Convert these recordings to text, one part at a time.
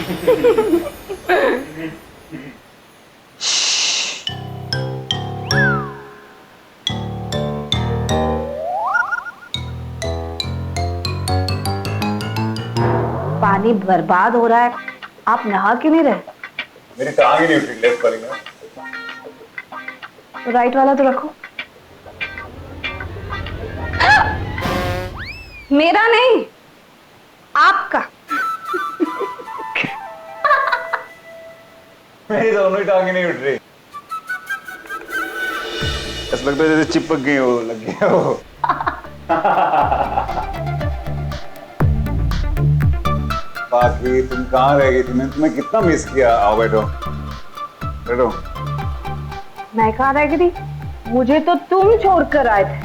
पानी बर्बाद हो रहा है, आप नहा क्यों नहीं रहे? मेरी टांग ही नहीं उठी, लेफ्ट वाली में। तो राइट वाला तो रखो। मेरा नहीं, आपका। मेरी दोनों ही टांगे नहीं उठ रही। ऐसा लगता है जैसे चिपक गई हो, लग गया हो। बाकी तुम कहाँ रह गई थी? मैंने तुम्हें कितना मिस किया। आओ बैठो बैठो। मैं कहाँ रह गई थी? मुझे तो तुम छोड़कर आए थे।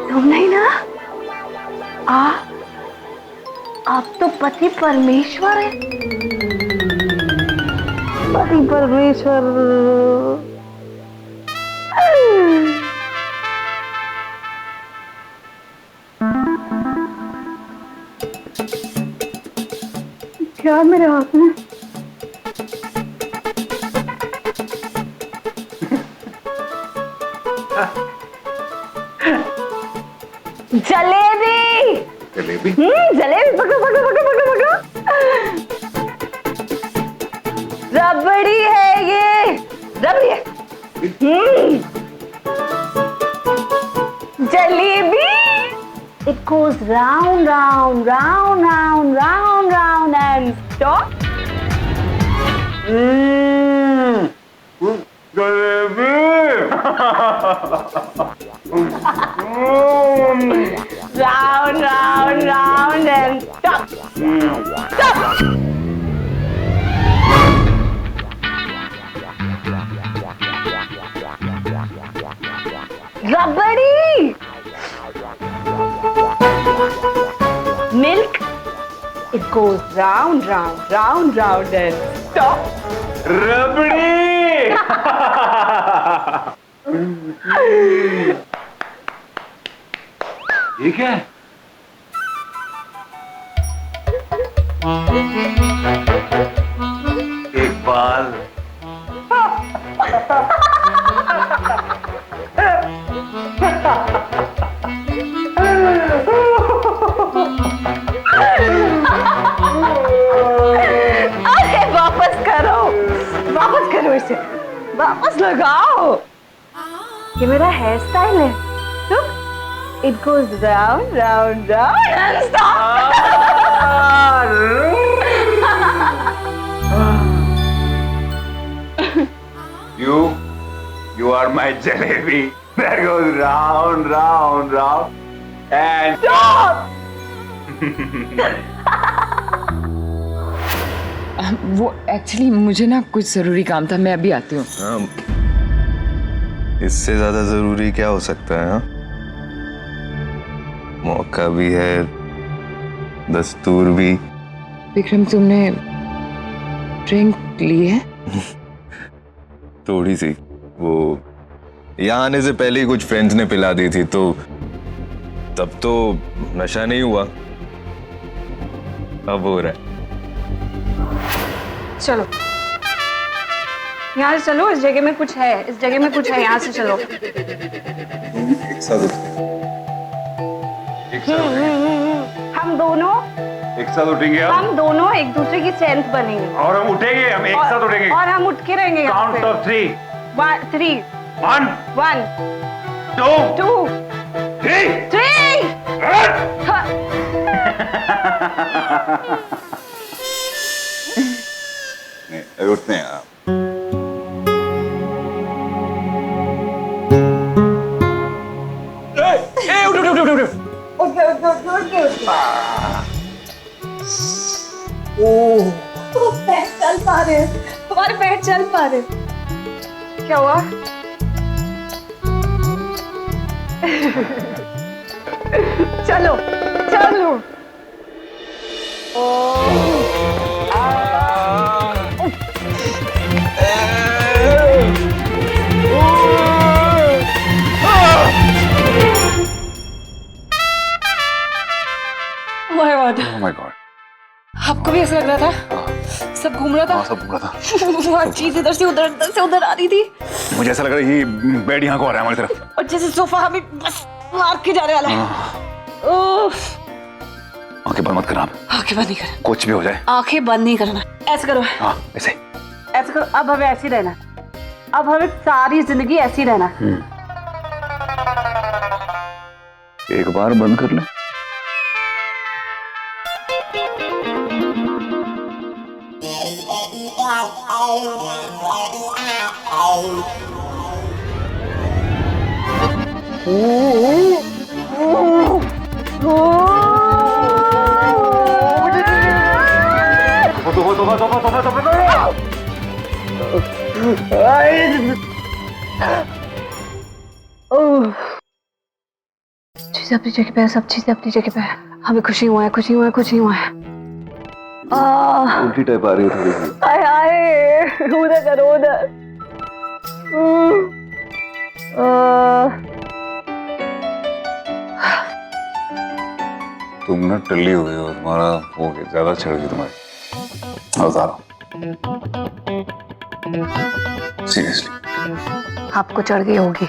तुम नहीं ना? आप तो पति परमेश्वर है। पति परमेश्वर। क्या मेरे हाथ में? जलेबी। जलेबी? जलेबी। पकड़ो पकड़ो पकड़ो पकड़ो पकड़ो। रबड़ी है ये, रबड़ी है। Jalebi. It goes round, round, round, round, round, round and stop. Jalebi. Round, round, round and stop. Stop. Rabri. Milk. It goes round, round, round, round and stop. रबड़ी। ठीक है। एक बाल। अरे वापस करो इसे, वापस लगाओ। ये मेरा हेयर स्टाइल है। Look, it goes round, round, round and stop. You are my jalebi that goes round, round, round and Stop. वो एक्चुअली मुझे ना कुछ जरूरी काम था, मैं अभी आती हूँ। इससे ज्यादा जरूरी क्या हो सकता है? हाँ, मौका भी है, दस्तूर भी। विक्रम, तुमने ड्रिंक ली है? थोड़ी सी। वो यहाँ आने से पहले ही कुछ फ्रेंड्स ने पिला दी थी, तो तब तो नशा नहीं हुआ, अब हो रहा है। चलो यहाँ से चलो, इस जगह में कुछ है, इस जगह में कुछ है, यहाँ से चलो। एक साथ उठते। हम दोनों एक साथ उठेंगे हम दोनों एक दूसरे की स्ट्रेंथ बनेंगे और हम उठेंगे, हम एक साथ उठेंगे और हम उठ के रहेंगे। काउंट ऑफ 3 3 1 1 2 2 3 3 नहीं, अभी उठते हैं आप। पैर चल पा रहे हैं, हमारे पैर चल पा रहे। क्या हुआ? चलो चलो। My God, oh my God. आपको भी ऐसा लग रहा था? सब घूम रहा हाँ था, सब घूम रहा था। हर चीज इधर से उधर आ रही थी, मुझे ऐसा लग रहा है ये बेड यहाँ को आ रहा है हमारी तरफ। और जैसे सोफा हमें बस मार के जाने वाला है। उफ, आंखें बंद मत करना आप, आंखें बंद नहीं करना, कुछ भी हो जाए। आंखें बंद नहीं करना। ऐसे करो, हाँ ऐसे। ऐसे करो। अब हमें ऐसे ही रहना, अब हमें सारी जिंदगी ऐसे ही रहना। एक बार बंद कर ले। चीजें अपनी जगह पे है, सब चीजें अपनी जगह पे है। हमें खुशी हुआ है, खुशी हुआ है, खुशी हुआ है। उल्टी टाइप आ रही है थोड़ी सी। आए आए, उधर करो उधर। तुम ना टल्ली हो गई हो, तुम्हारा हो गया, ज्यादा चढ़ गई तुम्हारी। बताओ सीरियसली। आपको चढ़ गई होगी,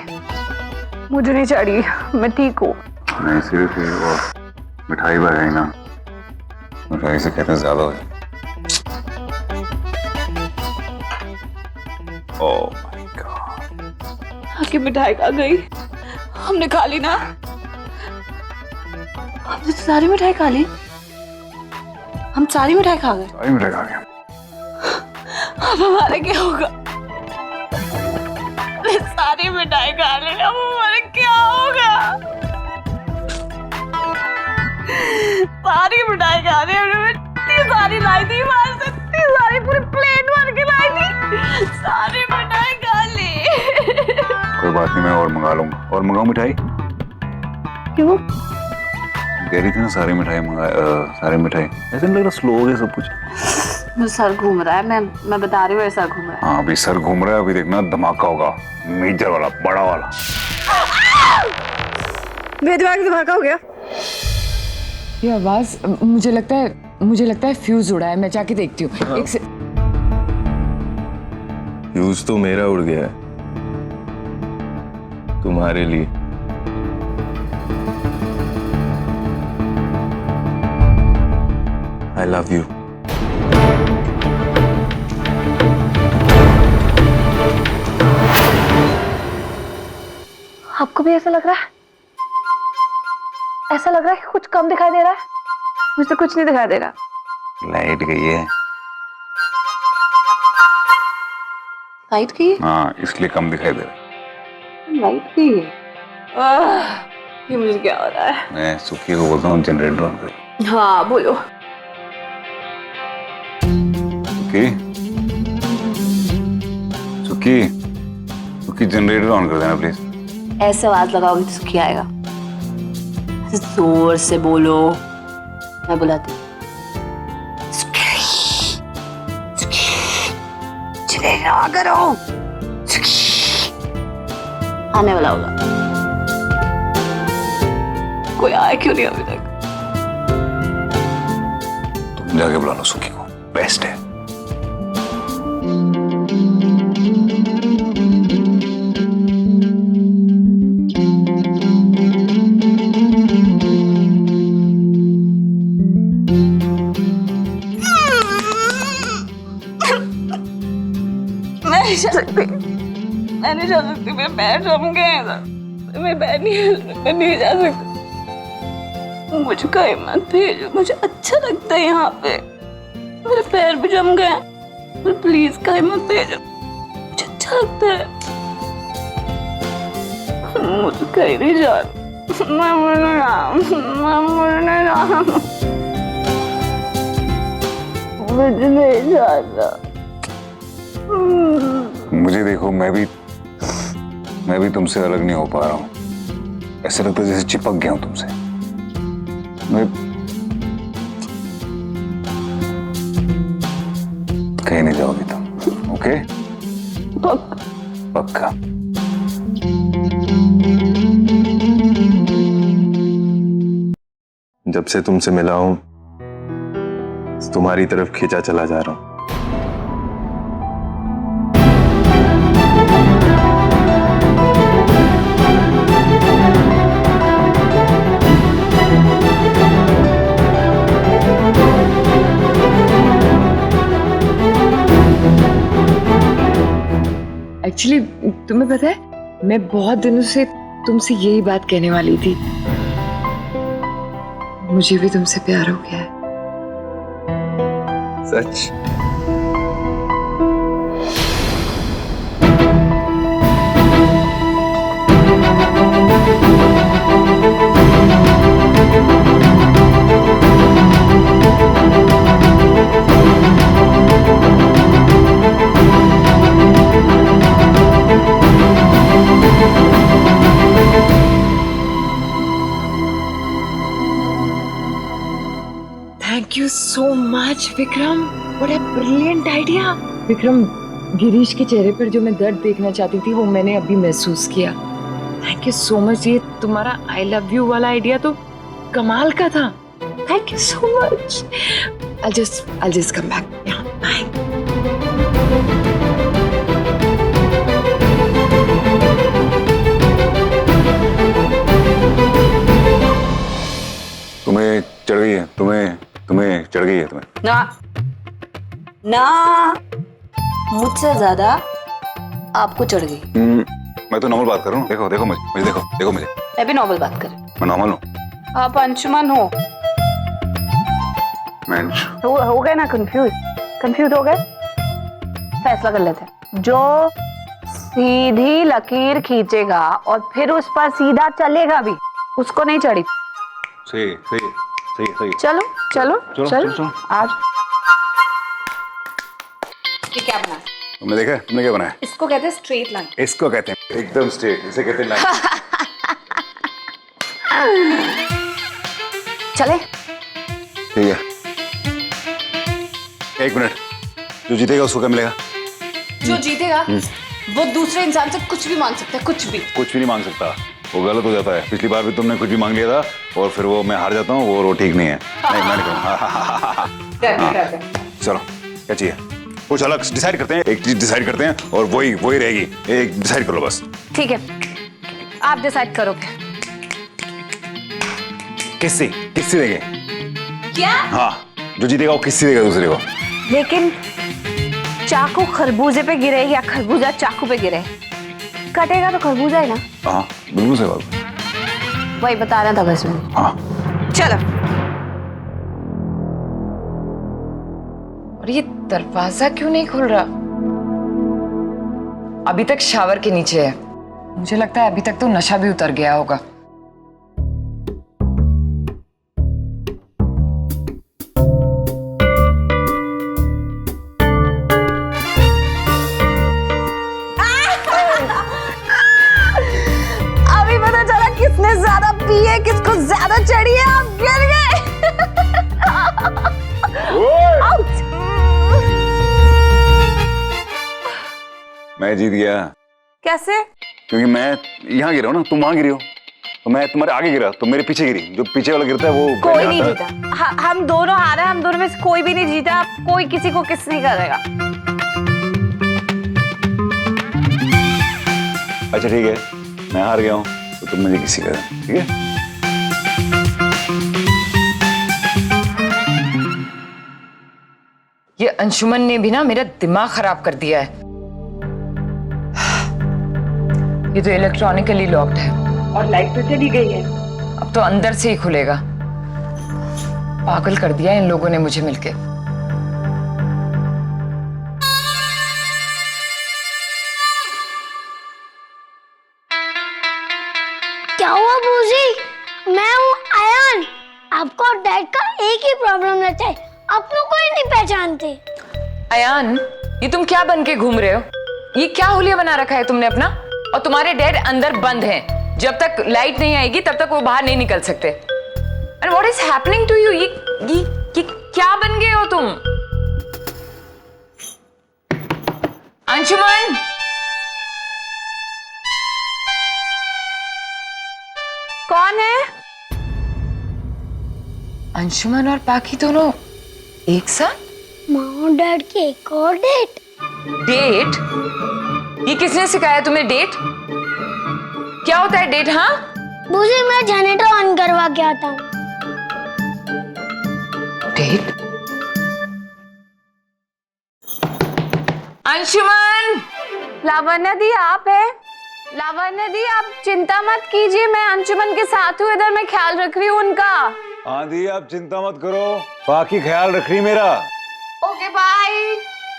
मुझे नहीं चढ़ी, मैं ठीक हूँ। नहीं सीरियसली। और मिठाई बनाई ना, मिठाई से कहते हैं ज्यादा हो जाए। Oh my God. आखिर मिठाई खा गई, हमने खा ली ना, हमने तो सारी मिठाई खा ली, हम सारी मिठाई खा गए। सारी मिठाई खा गया। अब हमारा क्या होगा? सारी मिठाई खा ली, अब हमारा क्या होगा? सारी मिठाई खा ली हमने, इतनी सारी लाई थी बाहर से, इतनी सारी पूरी प्लेट भर के लाई थी, सारी मिठाई खा ली। कोई बात नहीं, मैं और मंगा लूंगा। और मंगाऊं मिठाई? क्यों? कह रही थी ना सारी मिठाई मंगा, सारी मिठाई। ऐसे नहीं लग रहा स्लो हो गया सब कुछ? मेरा सर घूम रहा है, मैं बता रही हूँ, मेरा सर घूम रहा है। हाँ अभी सर घूम रहा है, अभी देखना धमाका होगा, मेजर वाला, बड़ा वाला। मेरे दिमाग में धमाका हो गया। ये आवाज, मुझे लगता है फ्यूज उड़ा है, मैं जाके देखती हूँ। एक से फ्यूज तो मेरा उड़ गया है तुम्हारे लिए। I love you. आपको भी ऐसा लग रहा है? ऐसा लग रहा है कि कुछ कम दिखाई दे रहा है? मुझे तो कुछ नहीं दिखाई दे रहा। लाइट गई है। लाइट की? हाँ इसलिए कम दिखाई दे रहा है। लाइट की? ये मुझे क्या हो रहा है? मैं सुखी को बोलता हूँ जनरेटर ऑन कर। हाँ बोलो। सुखी, सुखी, सुखी जनरेटर ऑन कर देना प्लीज। ऐसे आवाज लगाओगी तो सुखी आएगा, ऐसे जोर से बोलो, मैं बुलाती हूँ। सुखी, सुखी, चिल्ला करो, सुखी, आने वाला होगा। कोई आया क्यों नहीं अभी तक? तुम जाके बुला लो सुखी को, बेस्ट है। मैं नहीं जा सकती, मेरे पैर जम गए हैं, मेरे पैर नहीं जा सकती, मुझे कहीं मत भेजो, मुझे अच्छा लगता है यहाँ पे, मेरे पैर भी जम गए हैं, पर प्लीज कहीं मत भेजो, मुझे अच्छा लगता है, मुझे कहीं नहीं जाना, मैं मुझे नहीं जाना। मुझे देखो, मैं भी तुमसे अलग नहीं हो पा रहा हूँ। ऐसे लगता है जैसे चिपक गया हूँ तुमसे। मैं कहीं नहीं जाओगी तुम, ओके? पक्का। जब से तुमसे मिला हूं तुम्हारी तरफ खींचा चला जा रहा हूं। एक्चुअली तुम्हें पता है मैं बहुत दिनों से तुमसे यही बात कहने वाली थी। मुझे भी तुमसे प्यार हो गया है। सच? Thank you so much Vikram, what a brilliant idea. Vikram, Girish के चेहरे पर जो मैं दर्द देखना चाहती थी वो मैंने अभी महसूस किया। Thank you so much. ये तुम्हारा आई लव यू वाला आइडिया तो कमाल का था। Thank you so much. I'll just come back. Yeah, bye. तुम्हें चढ़ गई है, तुम्हें चढ़ गई है तुम्हें। ना ना, मुझसे ज्यादा आपको चढ़ गई। मैं तो नॉर्मल बात कर रहा हूँ। देखो मुझे देखो मुझे। मैं भी नॉर्मल बात कर। मैं नॉर्मल हूँ। आप अंशुमन हो। मैं हो गए ना कंफ्यूज हो गए। फैसला कर लेते हैं। जो सीधी लकीर खींचेगा और फिर उस पर सीधा चलेगा भी, उसको नहीं चढ़ी। सही। चलो आज ये क्या बना? तुमने देखा? तुमने क्या बनाया? इसको कहते हैं स्ट्रेट लाइन। इसको कहते हैं एकदम स्ट्रेट, इसे कहते हैं लाइन। चले ठीक है। 1 मिनट, जो जीतेगा उसको क्या मिलेगा? जो जीतेगा वो दूसरे इंसान से कुछ भी मांग सकता है। कुछ भी नहीं मांग सकता, वो गलत हो जाता है। पिछली बार भी तुमने कुछ भी मांग लिया था और फिर वो मैं हार जाता हूँ, वो ठीक नहीं है। नहीं, मैं नहीं करूँगा। चलो क्या चाहिए? कुछ अलग डिसाइड करते हैं, एक चीज डिसाइड करते हैं और वही रहेगी। एक डिसाइड कर लो बस। ठीक है, आप डिसाइड करो। किस्सी देंगे क्या? हाँ, जो जीतेगा वो किस्सी देगा दूसरे को। लेकिन चाकू खरबूजे पे गिरे या खरबूजा चाकू पे गिरे, कटेगा तो खरबूजा है ना। हाँ बिल्कुल सही बात। वही बता रहा था बस मैंने। हाँ चलो। और ये दरवाजा क्यों नहीं खुल रहा? अभी तक शावर के नीचे है। मुझे लगता है अभी तक तो नशा भी उतर गया होगा। अभी पता चला किसने ज्यादा पी है, किसको ज्यादा चढ़ी है। आप गिर गए। मैं जीत गया। कैसे? क्योंकि मैं यहाँ गिरा हूँ ना, तुम वहां गिरी हो, तो मैं तुम्हारे आगे गिरा, तुम मेरे पीछे गिरी। जो पीछे वाला गिरता है वो कोई नहीं जीता। हम दोनों हारे, हम दोनों में से कोई भी नहीं जीता। कोई किसी को किस नहीं करेगा। अच्छा ठीक है, मैं हार गया हूँ तो तुम मुझे किसी का, ठीक है? ये अंशुमन ने भी ना मेरा दिमाग खराब कर दिया है। ये तो इलेक्ट्रॉनिकली लॉक्ड है और लाइट तो चली गई है। अब तो अंदर से ही खुलेगा। पागल कर दिया इन लोगों ने मुझे मिलके। क्या हुआ बूजी? मैं हूँ आयान। आपको और डैड का एक ही प्रॉब्लम रहता है, अपनों को ही नहीं पहचानते। अयान, ये तुम क्या बन के घूम रहे हो? ये क्या हुलिया बना रखा है तुमने अपना? और तुम्हारे डैड अंदर बंद हैं। जब तक लाइट नहीं आएगी तब तक वो बाहर नहीं निकल सकते। And what is happening to you? ये क्या बन गए हो तुम? अंशुमन, कौन है? अंशुमन और पाखी दोनों एक साथ? माँ और डैड की एक और डेट। डेट? ये किसने सिखाया तुम्हें डेट? क्या होता है डेट? हाँ बूजी मैं जनरेटर ऑन करवा के आता हूँ। डेट? अंशुमन! लावण्य दी आप है? लावण्य दी आप चिंता मत कीजिए, मैं अंशुमन के साथ हूँ, इधर मैं ख्याल रख रही हूँ उनका। हाँ दी आप चिंता मत करो, बाकी ख्याल रख रही मेरा। Okay bye.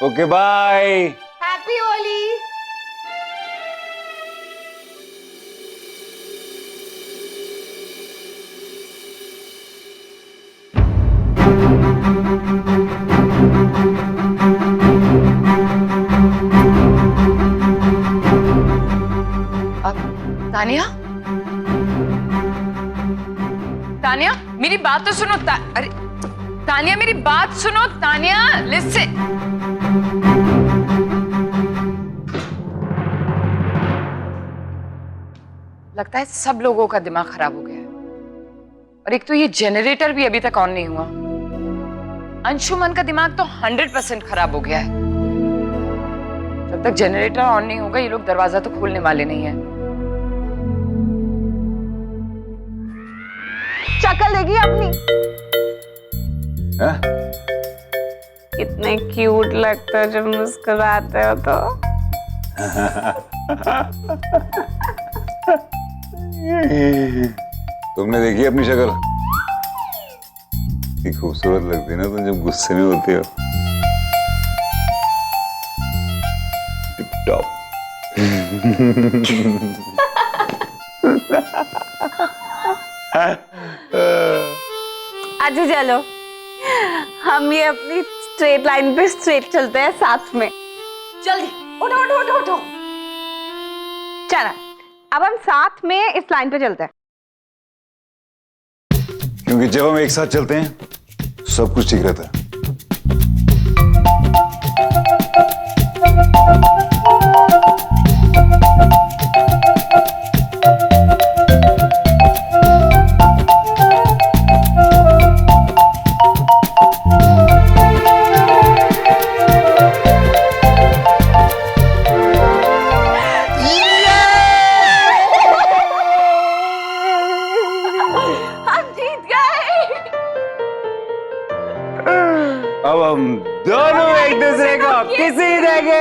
Okay bye. Happy Holi. Tania? Tania मेरी बात तो सुनो। अरे तानिया मेरी बात सुनो। तानिया लिसन। लगता है सब लोगों का दिमाग खराब हो गया है, और एक तो ये जनरेटर भी अभी तक ऑन नहीं हुआ। अंशुमन का दिमाग तो 100% खराब हो गया है। जब तक जनरेटर ऑन नहीं होगा ये लोग दरवाजा तो खोलने वाले नहीं है। शक्ल देखिए अपनी, हैं? कितने क्यूट लगते हो जब मुस्कुराते हो तो। तुमने देखी अपनी शक्ल? इतनी खूबसूरत लगती है ना तुम जब गुस्से में होते हो। Tip top. अच्छा चलो हम ये अपनी स्ट्रेट लाइन पे स्ट्रेट चलते हैं साथ में। जल्दी उठो उठो उठो उठो। चला अब हम साथ में इस लाइन पे चलते हैं, क्योंकि जब हम एक साथ चलते हैं सब कुछ ठीक रहता है। अब हम दोनों एक दूसरे को किसी देंगे।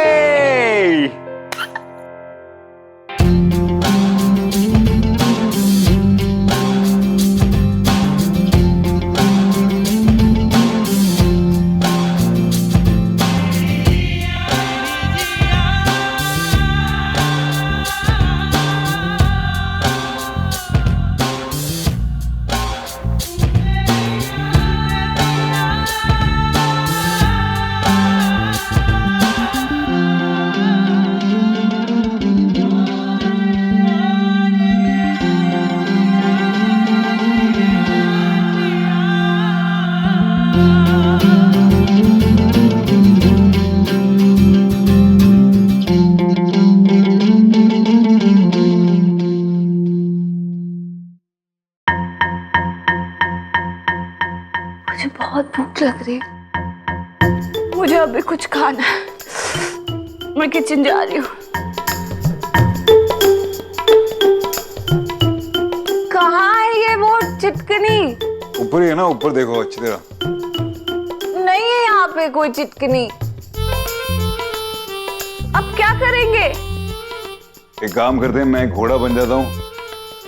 मुझे बहुत भूख लग रही है, मुझे अभी कुछ खाना है। मैं किचन जा रही हूँ। कहाँ है ये वो चिटकनी? ऊपर ही है ना, ऊपर देखो अच्छी तरह। नहीं है यहाँ पे कोई चिटकनी। अब क्या करेंगे? एक काम करते हैं, मैं घोड़ा बन जाता हूँ,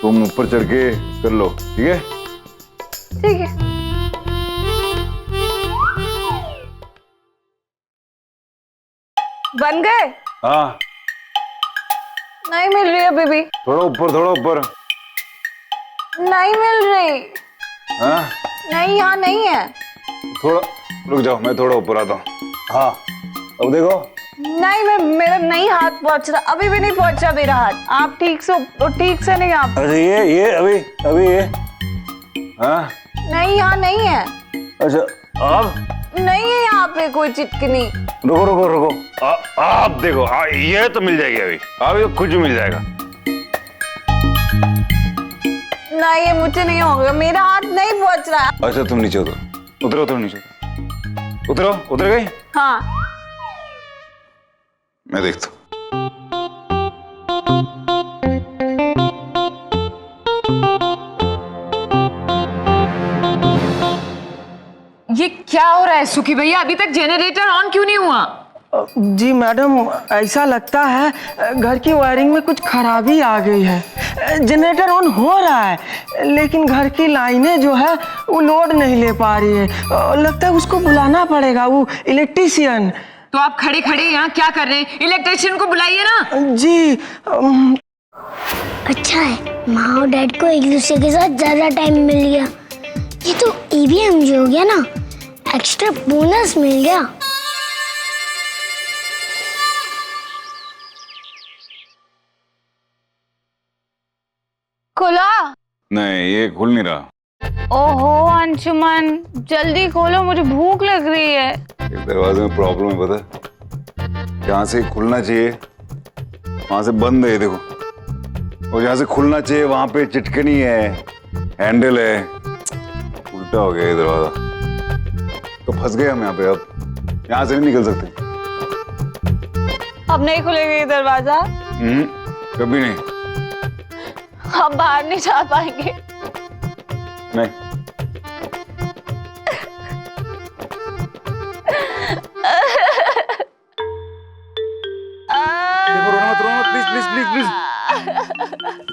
तुम ऊपर चढ़ के कर लो, ठीक है? ठीक है। बन गए? हाँ नहीं मिल रही अभी भी। थोड़ा ऊपर। नहीं मिल रही। हाँ नहीं यहाँ नहीं है। थोड़ा रुक जाओ, मैं थोड़ा ऊपर आता हूँ। हाँ अब देखो। नहीं मैं मेरा नहीं हाथ पहुंच रहा, अभी भी नहीं पहुंच रहा मेरा हाथ। आप ठीक से नहीं आप। अच्छा ये अभी ये। हाँ नहीं यहाँ नहीं है। अच्छा अब नहीं है यहाँ पे कोई चिटकनी। रुको आप देखो, ये तो मिल जाएगी अभी तो कुछ भी मिल जाएगा। ना, ये मुझे नहीं होगा, मेरा हाथ नहीं पहुंच रहा। अच्छा तुम नीचे उतरो, उतरो उतरो नीचे उतरो। उतर गई? हाँ। मैं देखता हूँ। ये क्या हो रहा है सुखी भैया? अभी तक जनरेटर ऑन क्यों नहीं हुआ? जी मैडम, ऐसा लगता है घर की वायरिंग में कुछ खराबी आ गई है। जनरेटर ऑन हो रहा है लेकिन घर की लाइनें जो है वो लोड नहीं ले पा रही है। लगता है उसको बुलाना पड़ेगा, वो इलेक्ट्रीशियन। तो आप खड़े खड़े यहाँ क्या कर रहे हैं? इलेक्ट्रिशियन को बुलाइए ना। जी अच्छा है माँ और डैड को एक दूसरे के साथ ज्यादा टाइम मिल गया। ये तो ईवीएम जो हो गया ना, एक्स्ट्रा बोनस मिल गया। खुला? नहीं, ये खुल नहीं रहा। ओहो अंशुमन, जल्दी खोलो, मुझे भूख लग रही है। ये दरवाजे में प्रॉब्लम है, पता है? जहाँ से खुलना चाहिए वहां से बंद है, ये देखो। और जहाँ से खुलना चाहिए वहां पे चिटकनी है, हैंडल है। उल्टा हो गया ये दरवाजा, तो फंस गए हम यहाँ पे। अब यहाँ से नहीं निकल सकते। अब नहीं खुलेगा ये दरवाजा? कभी नहीं। हम बाहर नहीं जा पाएंगे। नहीं। देखो, रोना मत, रोना मत, please please please please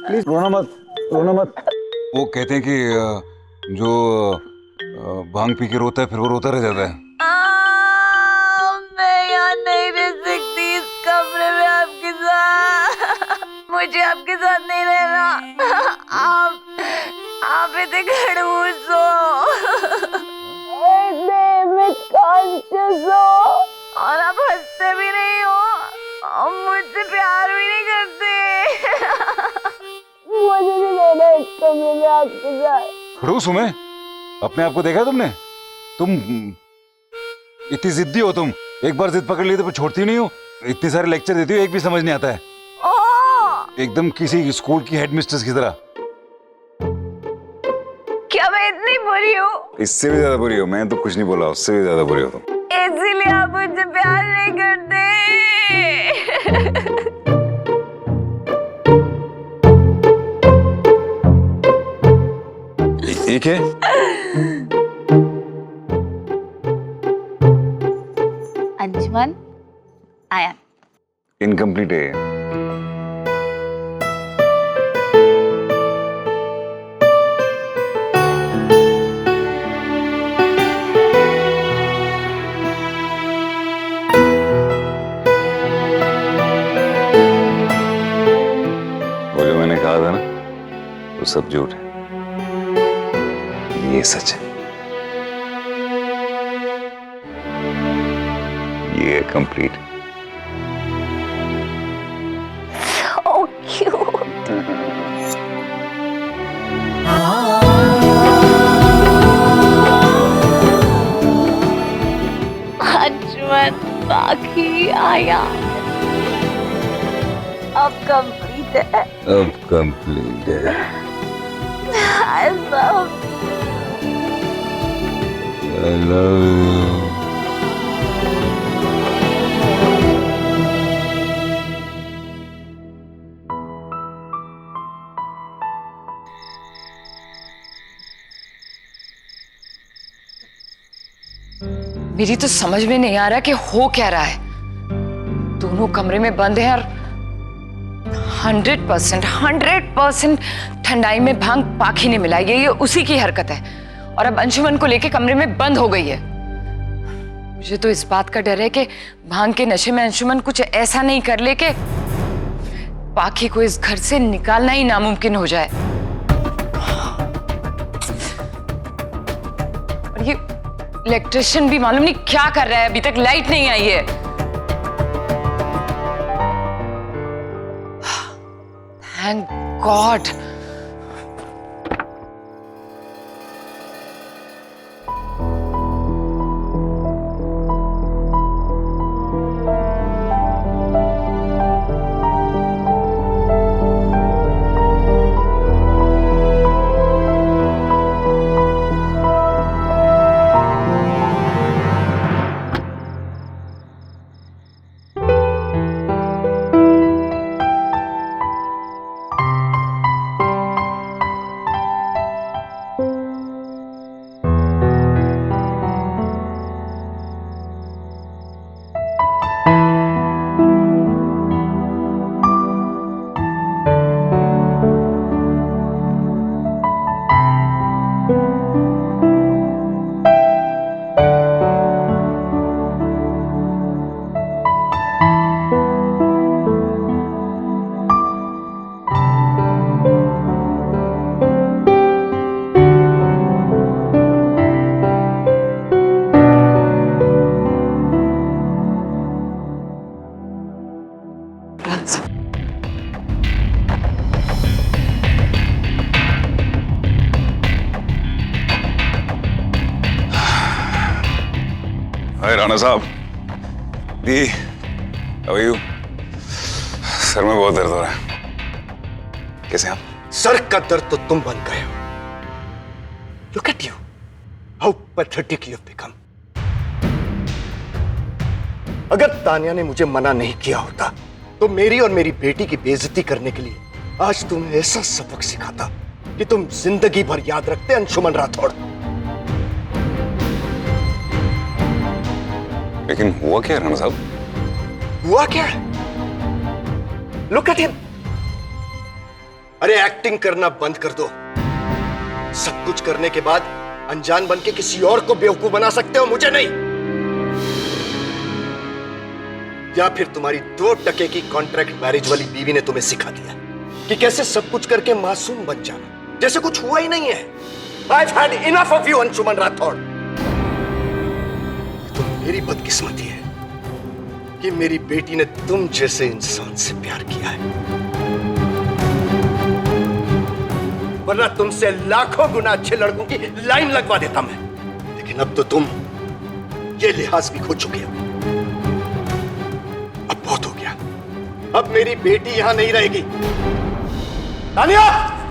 please, रोना मत, रोना मत। वो कहते हैं कि जो भांग पी के रोता है फिर वो रोता रह जाता है। मैं यहाँ नहीं रह सकती इस कमरे में आपके साथ। मुझे आपके साथ नहीं रहना। आप इतने खड़ूस हो, इतने मिसकॉन्शियस हो, और आप हंसते भी नहीं हो और मुझसे प्यार भी नहीं करते। मुझे नहीं रहना इस कमरे में आपके साथ। खड़ूस हूं मैं? अपने आप को देखा तुमने? तुम इतनी जिद्दी हो तुम। एक बार जिद पकड़ ली तो छोड़ती नहीं हो। इतने सारे लेक्चर देती हो, एक भी समझ नहीं आता है। एकदम किसी स्कूल की हेडमिस्ट्रेस की तरह। क्या मैं इतनी बुरी हूँ? इससे भी ज्यादा बुरी हो। मैं तो कुछ नहीं बोला, उससे भी ज्यादा बुरी हो तुम। इसीलिए आप मुझसे प्यार नहीं करते। एक है अंशुमन, आया। इनकम्प्लीट है। वो जो मैंने कहा था ना, वो सब झूठ है, ये सच है। ये कंप्लीट। So cute. अंशुमन बाकी आया। अब कंप्लीट है। अब कंप्लीट है। I love I love you. मेरी तो समझ में नहीं आ रहा कि हो क्या रहा है। दोनों कमरे में बंद हैं और 100% ठंडाई में भांग पाखी ने मिलाई है। ये उसी की हरकत है और अब अंशुमन को लेके कमरे में बंद हो गई है। मुझे तो इस बात का डर है कि भांग के नशे में अंशुमन कुछ ऐसा नहीं कर ले कि पाखी को इस घर से निकालना ही नामुमकिन हो जाए। और ये इलेक्ट्रिशियन भी मालूम नहीं क्या कर रहा है, अभी तक लाइट नहीं आई है। Thank God. हाय राणा साहब। दी, हाउ आर यू? सर में बहुत दर्द हो रहा है। कैसे आप? सर का दर्द तो तुम बन गए हो। Look at you. How pathetic you've become. अगर तानिया ने मुझे मना नहीं किया होता तो मेरी और मेरी बेटी की बेइज्जती करने के लिए आज तुम्हें ऐसा सबक सिखाता कि तुम जिंदगी भर याद रखते अंशुमन राठौड़। लेकिन हुआ क्या राणा साहब? हुआ क्या है? Look at him. अरे एक्टिंग करना बंद कर दो। सब कुछ करने के बाद अनजान बन के किसी और को बेवकूफ बना सकते हो, मुझे नहीं। या फिर तुम्हारी 2 टके की कॉन्ट्रैक्ट मैरिज वाली बीवी ने तुम्हें सिखा दिया कि कैसे सब कुछ करके मासूम बन जाना, जैसे कुछ हुआ ही नहीं है। I've had enough of you, Anshuman Rathore. तो मेरी बदकिस्मती है कि मेरी बेटी ने तुम जैसे इंसान से प्यार किया है, वरना तुमसे लाखों गुना अच्छे लड़कों की लाइन लगवा देता मैं। लेकिन अब तो तुम ये लिहाज भी खो चुके हो। अब बहुत हो गया। अब मेरी बेटी यहां नहीं रहेगी। तानिया!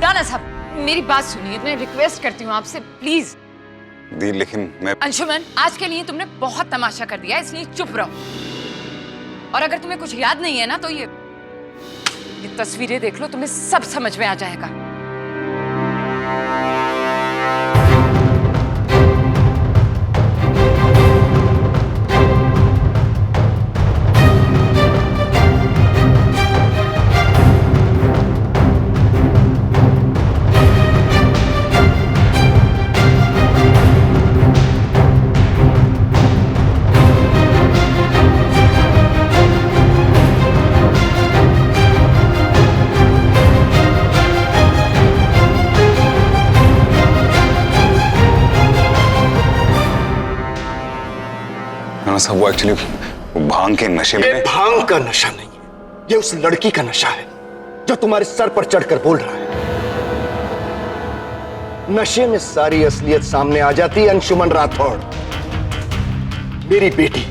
राणा साहब, मेरी बात सुनिए, मैं रिक्वेस्ट करती हूँ आपसे, प्लीज। दी, लेकिन मैं... अंशुमन, आज के लिए तुमने बहुत तमाशा कर दिया, इसलिए चुप रहो। और अगर तुम्हें कुछ याद नहीं है ना, तो ये तस्वीरें देख लो, तुम्हें सब समझ में आ जाएगा। साहब, वो एक्चुअली भांग के नशे में... ये भांग का नशा नहीं है, ये उस लड़की का नशा है जो तुम्हारे सर पर चढ़कर बोल रहा है। नशे में सारी असलियत सामने आ जाती है अंशुमन राठौड़। मेरी बेटी,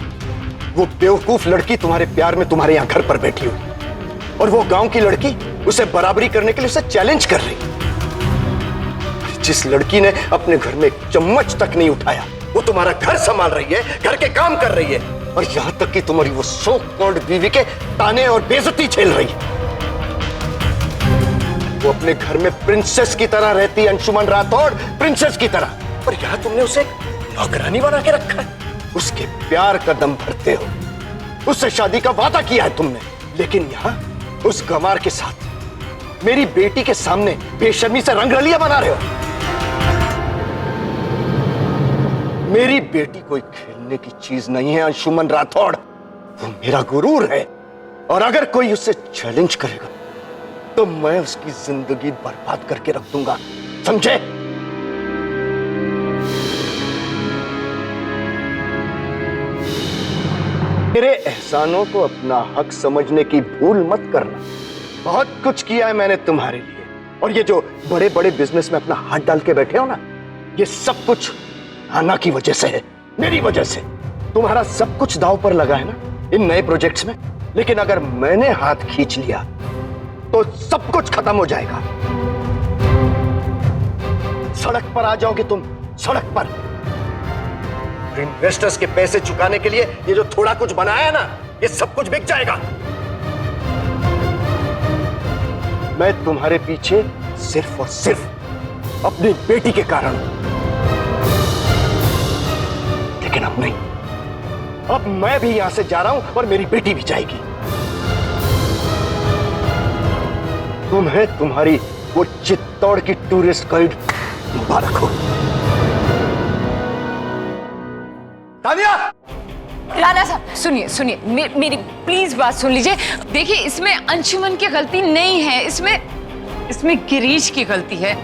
वो बेवकूफ लड़की तुम्हारे प्यार में तुम्हारे यहां घर पर बैठी हुई, और वो गांव की लड़की उसे बराबरी करने के लिए उसे चैलेंज कर रही। जिस लड़की ने अपने घर में एक चम्मच तक नहीं उठाया, वो तुम्हारा घर संभाल रही है, घर के काम कर रही है, और यहां तक कि तुम्हारी वो सो कॉल्ड बीवी के ताने और बेइज्जती झेल रही है। वो अपने घर में प्रिंसेस की तरह रहती है अंशुमन राठौड़, प्रिंसेस की तरह, और यहां तुमने उसे नौकरानी बना के रखा है। उसके प्यार का दम भरते हो, उससे शादी का वादा किया है तुमने, लेकिन यहां उस गंवार के साथ मेरी बेटी के सामने बेशर्मी से रंगरलियां बना रहे हो। मेरी बेटी कोई खेलने की चीज नहीं है अंशुमन राठौड़, वो मेरा गुरूर है, और अगर कोई उससे चैलेंज करेगा तो मैं उसकी जिंदगी बर्बाद करके रख दूंगा, समझे? मेरे एहसानों को अपना हक समझने की भूल मत करना। बहुत कुछ किया है मैंने तुम्हारे लिए, और ये जो बड़े बड़े बिजनेस में अपना हाथ डाल के बैठे हो ना, ये सब कुछ आना की वजह से है, मेरी वजह से। तुम्हारा सब कुछ दांव पर लगा है ना इन नए प्रोजेक्ट्स में, लेकिन अगर मैंने हाथ खींच लिया तो सब कुछ खत्म हो जाएगा। सड़क पर आ जाओगे तुम, सड़क पर। इन्वेस्टर्स के पैसे चुकाने के लिए ये जो थोड़ा कुछ बनाया है ना, ये सब कुछ बिक जाएगा। मैं तुम्हारे पीछे सिर्फ और सिर्फ अपनी बेटी के कारण हूं, लेकिन अब नहीं। अब मैं भी यहां से जा रहा हूं और मेरी बेटी भी जाएगी। तुम्हें तुम्हारी वो चित्तौड़ की टूरिस्ट गाइड मुबारक हो। तानिया! राणा साहब, सुनिए सुनिए, मेरी प्लीज बात सुन लीजिए। देखिए, इसमें अंशुमन की गलती नहीं है, इसमें गिरीश की गलती है।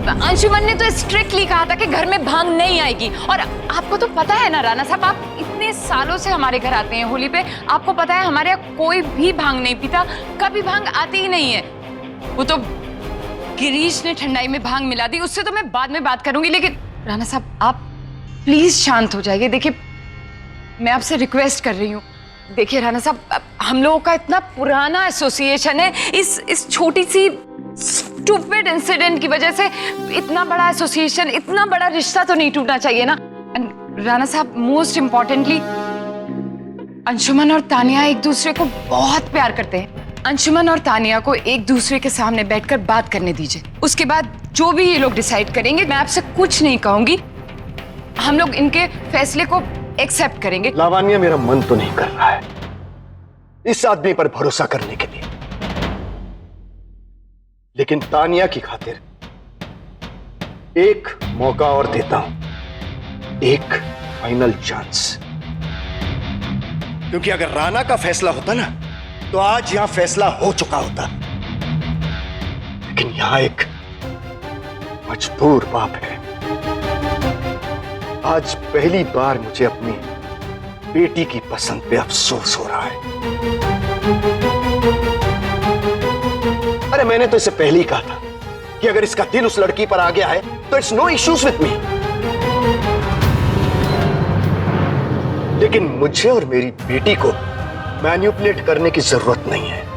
अंशुमन ने तो स्ट्रिक्टली कहा था कि घर में भांग नहीं आएगी, और आपको तो पता है ना राणा साहब, आप इतने सालों से हमारे घर आते हैं होली पे, आपको पता है हमारे यहाँ कोई भी भांग नहीं पीता, कभी भांग आती ही नहीं है। वो तो गिरीश ने ठंडाई में भांग मिला दी, उससे तो मैं बाद में बात करूंगी, लेकिन राणा साहब आप प्लीज शांत हो जाइए। देखिए, मैं आपसे रिक्वेस्ट कर रही हूँ, देखिए राणा साहब, हम लोगों का इतना पुराना एसोसिएशन है, इस छोटी सी स्टूपिड इंसिडेंट की वजह से इतना बड़ा एसोसिएशन, इतना बड़ा रिश्ता तो नहीं टूटना चाहिए ना। राणा साहब, मोस्ट इम्पोर्टेंटली अंशुमन और तानिया एक दूसरे को बहुत प्यार करते हैं। अंशुमन और तानिया को एक दूसरे के सामने बैठकर बात करने दीजिए, उसके बाद जो भी ये लोग डिसाइड करेंगे, मैं आपसे कुछ नहीं कहूंगी, हम लोग इनके फैसले को एक्सेप्ट करेंगे। लावण्य, मेरा मन तो नहीं कर रहा है इस आदमी पर भरोसा करने के लिए, लेकिन तानिया की खातिर एक मौका और देता हूं, एक फाइनल चांस। क्योंकि अगर राणा का फैसला होता ना, तो आज यहां फैसला हो चुका होता, लेकिन यहां एक मजबूर बाप है। आज पहली बार मुझे अपनी बेटी की पसंद पे अफसोस हो रहा है। अरे मैंने तो इसे पहले ही कहा था कि अगर इसका दिल उस लड़की पर आ गया है तो it's no issues with me, लेकिन मुझे और मेरी बेटी को मैनिपुलेट करने की जरूरत नहीं है।